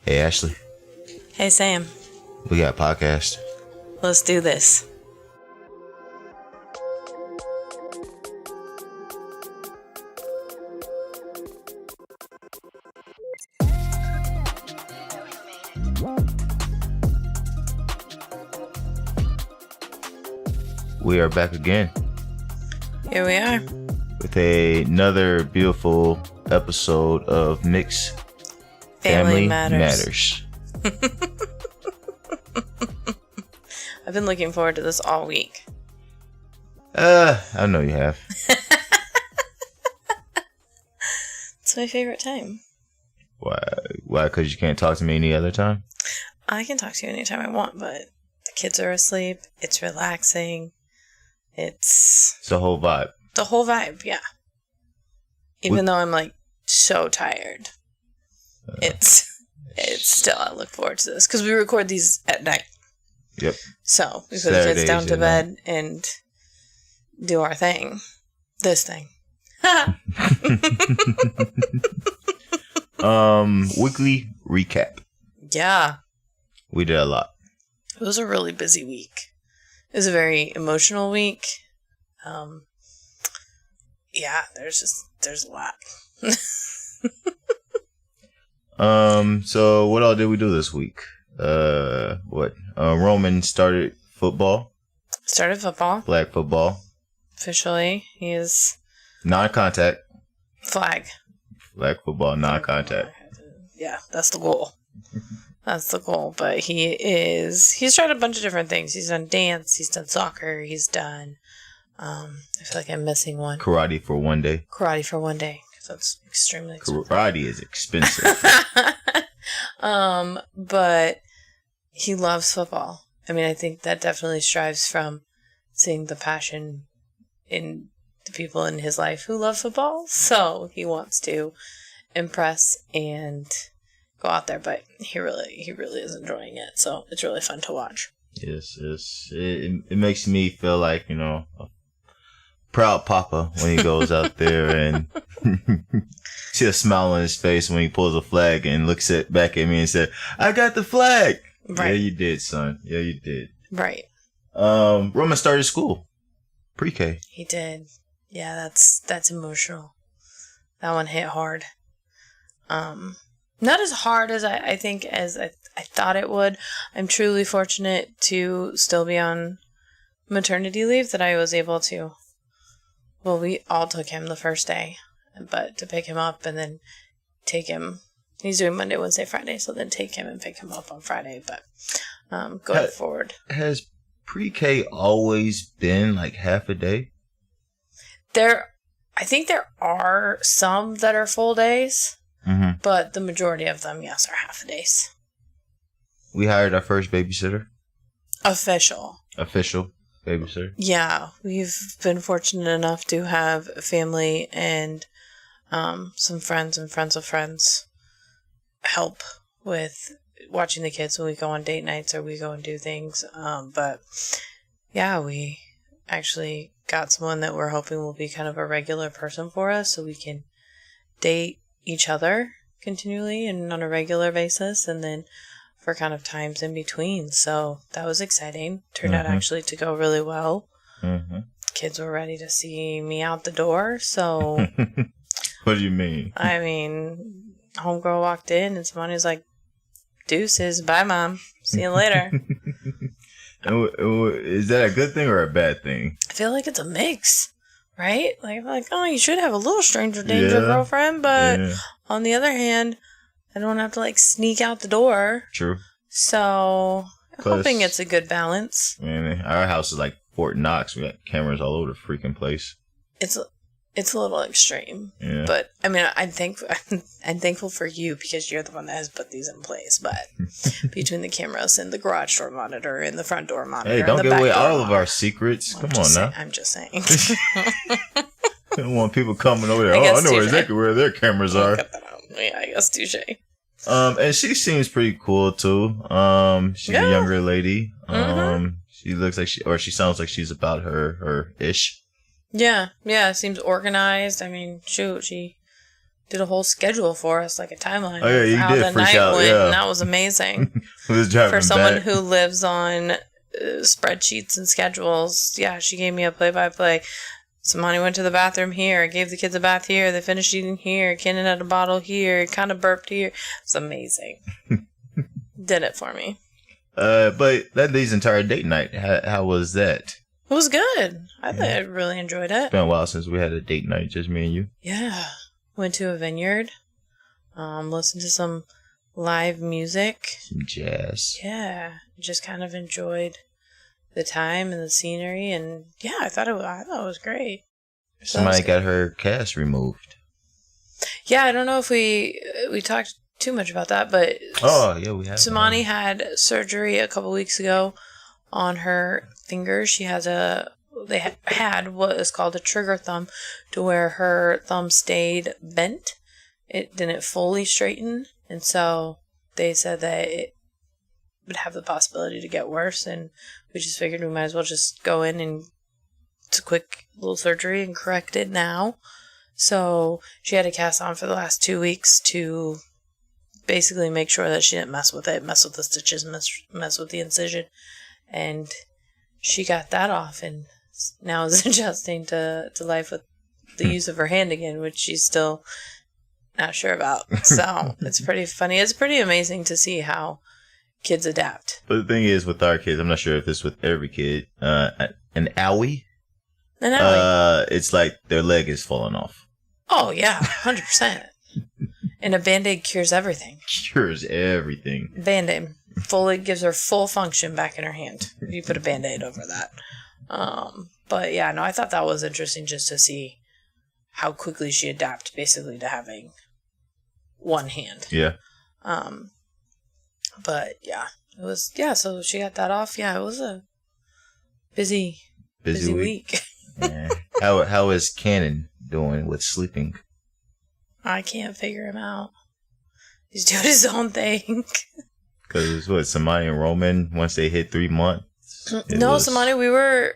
Hey, Ashley. Hey, Sam. We got a podcast. Let's do this. We are back again Here we are. with another beautiful episode of Mixed Family Matters. I've been looking forward to this all week. I know you have. It's my favorite time. Why? Because you can't talk to me any other time? I can talk to you anytime I want, but the kids are asleep. It's relaxing. It's the whole vibe. The whole vibe, yeah. Even though I'm like so tired, it's still, I look forward to this because we record these at night. Yep. So we put the kids down to bed and do our thing. This thing. Weekly recap. Yeah. We did a lot. It was a really busy week. It was a very emotional week. Yeah, there's a lot. So what all did we do this week? Roman started football. Started football. Flag football. Officially, he is non-contact. Flag football, non-contact. Yeah, that's the goal. That's the goal. But he's tried a bunch of different things. He's done dance, he's done soccer, he's done, I feel like I'm missing one. Karate for one day. Because that's extremely expensive. Karate is expensive. But he loves football. I mean, I think that definitely strives from seeing the passion in the people in his life who love football. So he wants to impress and go out there, but he really is enjoying it. So it's really fun to watch. Yes. It makes me feel like, a proud papa when he goes out there and see a smile on his face when he pulls a flag and looks back at me and said, "I got the flag." Right. Yeah, you did, son. Yeah, you did. Right. Roman started school. Pre-K. He did. Yeah, that's emotional. That one hit hard. Not as hard as I think as I thought it would. I'm truly fortunate to still be on maternity leave that I was able to. Well, we all took him the first day, but to pick him up and then take him. He's doing Monday, Wednesday, Friday, so then take him and pick him up on Friday. But going forward. Has pre-K always been like half a day? I think there are some that are full days, but the majority of them, yes, are half a days. We hired our first babysitter. Official babysitter. Yeah, we've been fortunate enough to have a family and some friends and friends of friends help with watching the kids when we go on date nights or we go and do things. But yeah, we actually got someone that we're hoping will be kind of a regular person for us so we can date each other continually and on a regular basis and then for kind of times in between. So that was exciting. Turned out actually to go really well. Kids were ready to see me out the door. So what do you mean? I mean, homegirl walked in and somebody was like, "Deuces, bye mom, see you later." Is that a good thing or a bad thing? I feel like it's a mix, right? Like, I'm like, oh, you should have a little stranger danger girlfriend, but on the other hand, I don't have to like sneak out the door. True. So I'm hoping it's a good balance. Man, our house is like Fort Knox. We got cameras all over the freaking place. It's a little extreme, but I mean, I'm thankful for you because you're the one that has put these in place. But between the cameras and the garage door monitor and the front door monitor, hey, don't give away all of our secrets. Come on now. I'm just saying. I don't want people coming over there. I know exactly where their cameras are. Yeah, I guess touche. And she seems pretty cool too. She's a younger lady. She looks like she sounds like she's about her ish. Yeah, seems organized. I mean, shoot, she did a whole schedule for us, like a timeline. Oh yeah, you how did the freak night out. went, Yeah, and that was amazing. it was driving For someone back. who lives on spreadsheets and schedules. Yeah, she gave me a play-by-play. Samani went to the bathroom here, gave the kids a bath here, they finished eating here, Kenan had a bottle here, kind of burped here. It's amazing. Did it for me. But that day's entire date night, how was that? It was good. I really enjoyed it. It's been a while since we had a date night, just me and you. Yeah. Went to a vineyard. Listened to some live music. Some jazz. Yeah. Just kind of enjoyed the time and the scenery, and yeah, I thought it was great. Somebody got her cast removed. Yeah, I don't know if we talked too much about that, but oh yeah, we have. Samani had surgery a couple weeks ago on her finger. She has they had what is called a trigger thumb, to where her thumb stayed bent. It didn't fully straighten, and so they said that it would have the possibility to get worse, and we just figured we might as well just go in and it's a quick little surgery and correct it now. So she had a cast on for the last 2 weeks to basically make sure that she didn't mess with it, mess with the stitches, mess with the incision. And she got that off and now is adjusting to life with the use of her hand again, which she's still not sure about. So it's pretty funny. It's pretty amazing to see how kids adapt. But the thing is, with our kids, I'm not sure if it's with every kid, an owie. It's like their leg is falling off. Oh, yeah, 100%. And a Band-Aid cures everything. Cures everything. Band-Aid fully gives her full function back in her hand. You put a Band-Aid over that. But yeah, no, I thought that was interesting just to see how quickly she adapted basically to having one hand. Yeah. But yeah, it was, so she got that off. Yeah, it was a busy week. Yeah. How is Cannon doing with sleeping? I can't figure him out. He's doing his own thing. Because Samani and Roman, once they hit 3 months. Samani, we were,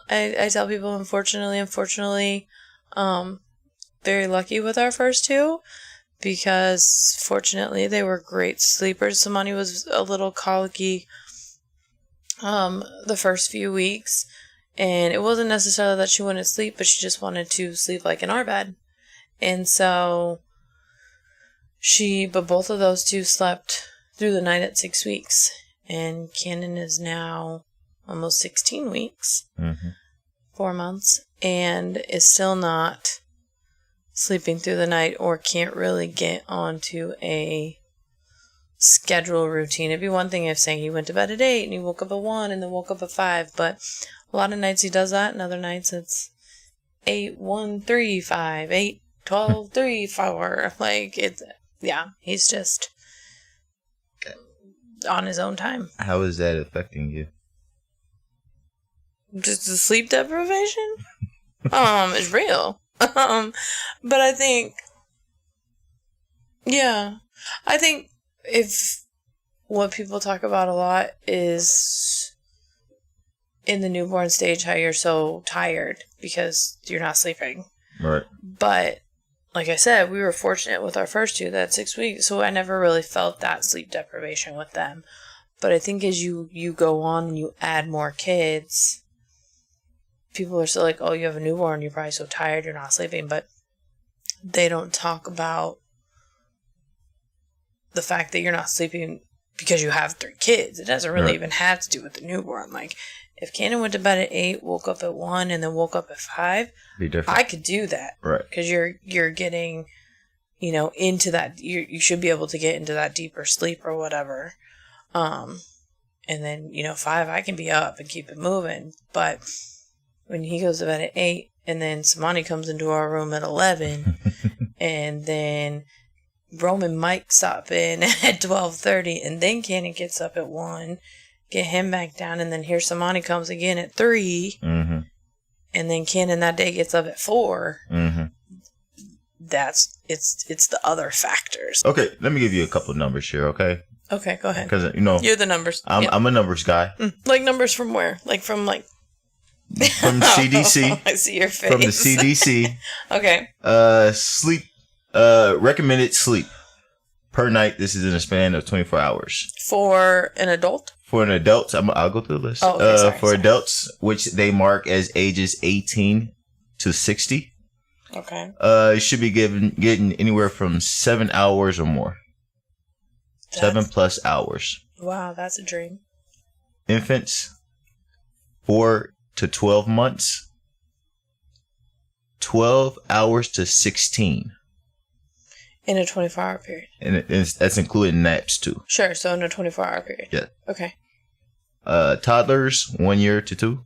I tell people, unfortunately, very lucky with our first two. Because fortunately they were great sleepers. Samani was a little colicky the first few weeks. And it wasn't necessarily that she wouldn't sleep, but she just wanted to sleep like in our bed. And so but both of those two slept through the night at 6 weeks. And Cannon is now almost 16 weeks, 4 months, and is still not sleeping through the night or can't really get onto a schedule routine. It'd be one thing if saying he went to bed at 8 and he woke up at 1 and then woke up at 5, but a lot of nights he does that, and other nights it's 8, 1, 3, 5, 8, 12, 3, 4. Like, he's just on his own time. How is that affecting you? Just the sleep deprivation? It's real. But I think if what people talk about a lot is in the newborn stage, how you're so tired because you're not sleeping. Right. But like I said, we were fortunate with our first two, that 6 weeks, so I never really felt that sleep deprivation with them. But I think as you go on and you add more kids, people are still like, oh, you have a newborn, you're probably so tired, you're not sleeping. But they don't talk about the fact that you're not sleeping because you have 3 kids. It doesn't really even have to do with the newborn. Like, if Cannon went to bed at 8, woke up at 1, and then woke up at 5, be different. I could do that. Right. Because you're getting, into that, you should be able to get into that deeper sleep or whatever. And then, 5, I can be up and keep it moving. But when he goes to bed at 8, and then Samani comes into our room at 11, and then Roman might stop in at 12:30, and then Cannon gets up at 1, get him back down, and then here Samani comes again at 3, and then Cannon that day gets up at 4. It's the other factors. Okay, let me give you a couple numbers here, okay? Okay, go ahead. Because, you're the numbers. I'm a numbers guy. Like numbers from where? From CDC. I see your face. From the CDC. Okay. Sleep Recommended sleep per night. This is in a span of 24 hours. For an adult? For an adult, I'll go through the list. Oh, okay, sorry. Adults, which they mark as ages 18 to 60. Okay. You should be getting anywhere from 7 hours or more. 7+ hours. Wow, that's a dream. Infants, 4 to 12 months, 12 hours to 16. In a 24-hour period. And that's including naps too. Sure, so in a 24-hour period. Yeah. Okay. Toddlers, 1 year to 2.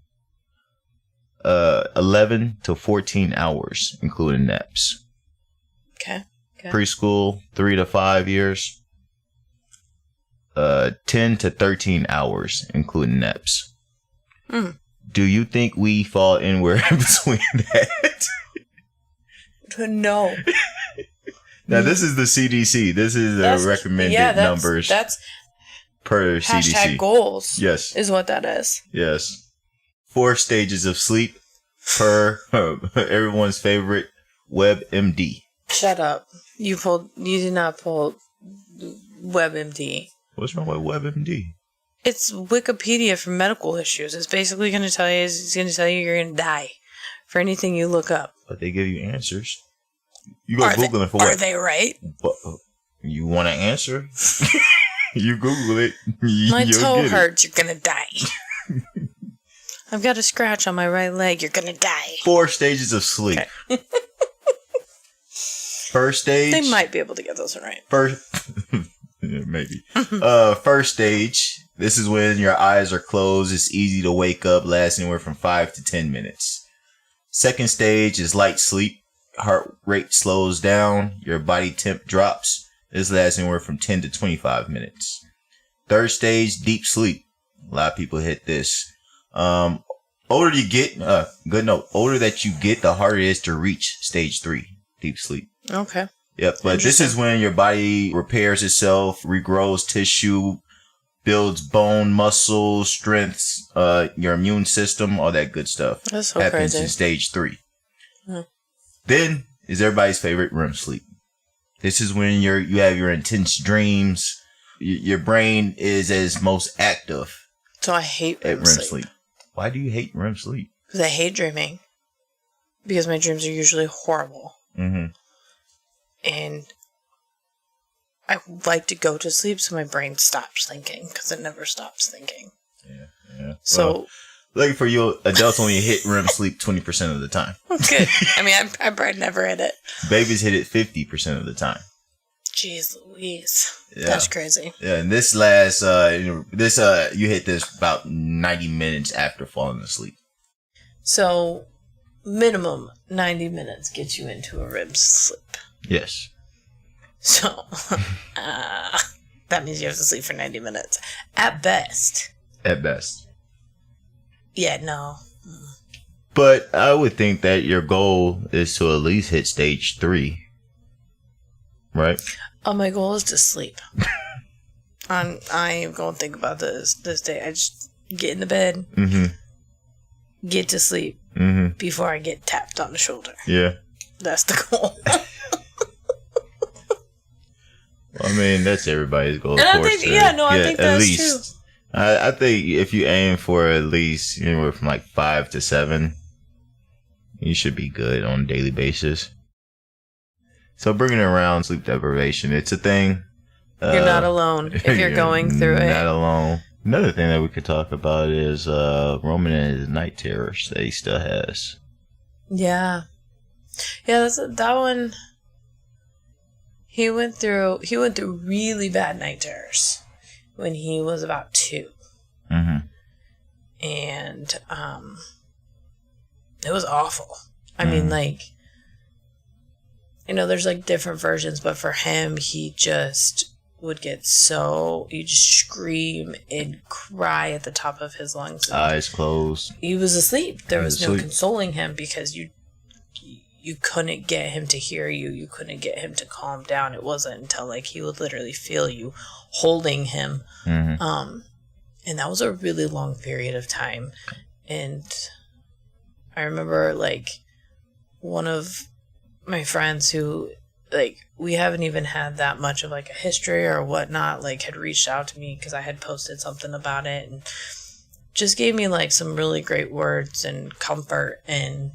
11 to 14 hours, including naps. Okay. Preschool, 3 to 5 years. 10 to 13 hours, including naps. Do you think we fall anywhere in between that? No. Now, this is the CDC. This is the recommended numbers. That's per CDC. # goals. Yes. Is what that is. Yes. 4 stages of sleep per everyone's favorite WebMD. Shut up. You did not pull WebMD. What's wrong with WebMD? It's Wikipedia for medical issues. It's basically going to tell you you're going to die for anything you look up. But they give you answers. You go Google it for what? Are they right? But you want to answer? You Google it. My toe hurts. You're going to die. I've got a scratch on my right leg. You're going to die. 4 stages of sleep. Okay. First stage. They might be able to get those one right. Maybe. First stage. This is when your eyes are closed. It's easy to wake up. Lasts anywhere from 5 to 10 minutes. Second stage is light sleep. Heart rate slows down. Your body temp drops. This lasts anywhere from 10 to 25 minutes. Third stage, deep sleep. A lot of people hit this. Older you get, good note. Older that you get, the harder it is to reach stage 3, deep sleep. Okay. Yep, but this is when your body repairs itself, regrows tissue, builds bone, muscle, strengths, your immune system, all that good stuff. That's so happens crazy. in stage 3. Hmm. Then is everybody's favorite REM sleep. This is when you have your intense dreams. Your brain is as most active. So I hate REM sleep. Why do you hate REM sleep? Because I hate dreaming. Because my dreams are usually horrible. Mm-hmm. And I like to go to sleep so my brain stops thinking. Because it never stops thinking. Yeah. So... Well, lucky for you, adults only hit REM sleep 20% of the time. Good. I mean, I probably never hit it. Babies hit it 50% of the time. Jeez Louise. Yeah. That's crazy. Yeah, and this lasts, you hit this about 90 minutes after falling asleep. So, minimum 90 minutes gets you into a REM sleep. Yes. So, that means you have to sleep for 90 minutes. At best. At best. Yeah, no. But I would think that your goal is to at least hit stage 3. Right? Oh, my goal is to sleep. I ain't going to think about this day. I just get in the bed, get to sleep before I get tapped on the shoulder. Yeah. That's the goal. Well, I mean, that's everybody's goal. And I think, I think that's true. I think if you aim for at least anywhere from like 5 to 7, you should be good on a daily basis. So bringing it around sleep deprivation, it's a thing. You're not alone if you're going through it. Not alone. Another thing that we could talk about is Roman and his night terrors that he still has. Yeah. Yeah, that one. He went through really bad night terrors when he was about 2. Mm-hmm. And it was awful. I mean, like, you know, there's like different versions, but for him, he just would he'd just scream and cry at the top of his lungs. Eyes closed. He was asleep. There was no consoling him because you couldn't get him to hear you. You couldn't get him to calm down. It wasn't until like he would literally feel you holding him. Mm-hmm. And that was a really long period of time. And I remember like one of my friends who like, we haven't even had that much of, like, a history or whatnot, like, had reached out to me because I had posted something about it and just gave me, like, some really great words and comfort and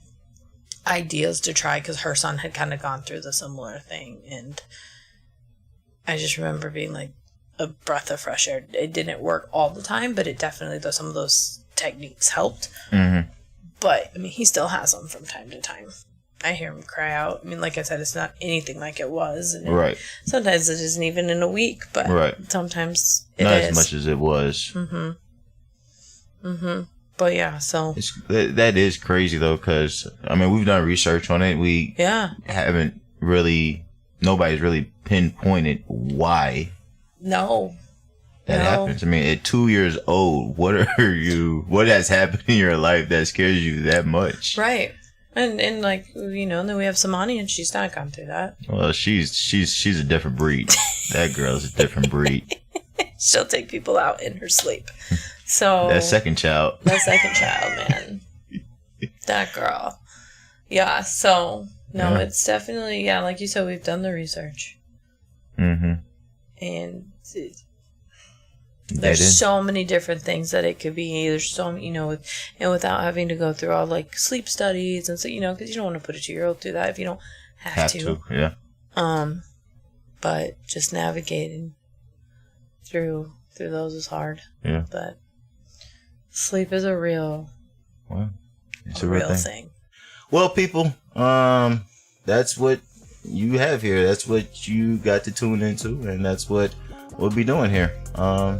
ideas to try, because her son had kind of gone through the similar thing. And I just remember being, like, a breath of fresh air. It didn't work all the time, but it definitely, though, some of those techniques helped. Mm-hmm. But, I mean, he still has them from time to time. I hear him cry out. I mean, like I said, it's not anything like it was. And Right. Sometimes it isn't even in a week, but sometimes it not is. as much as it was. But yeah, so that is crazy though, because I mean, we've done research on it. We haven't really, nobody's really pinpointed why that happens. I mean, at 2 years old, what has happened in your life that scares you that much? Right. And like, you know, and then we have Samani, and she's not gone through that. Well, she's a different breed. That girl's a different breed. She'll take people out in her sleep. So that second child, man. That girl. Yeah, so no, it's definitely, like you said, we've done the research. Mm-hmm. And there's so many different things that it could be. There's so many, you know, and without having to go through all, like, sleep studies and so, you know, because you don't want to put a 2-year-old through that if you don't have to. Yeah. But just navigating through those is hard. Yeah. But sleep is a real thing. Well, people, that's what you have here. That's what you got to tune into, and that's what we'll be doing here.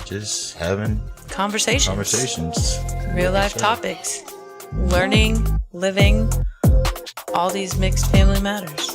Just having conversations. Real life topics. Learning, living, all these mixed family matters.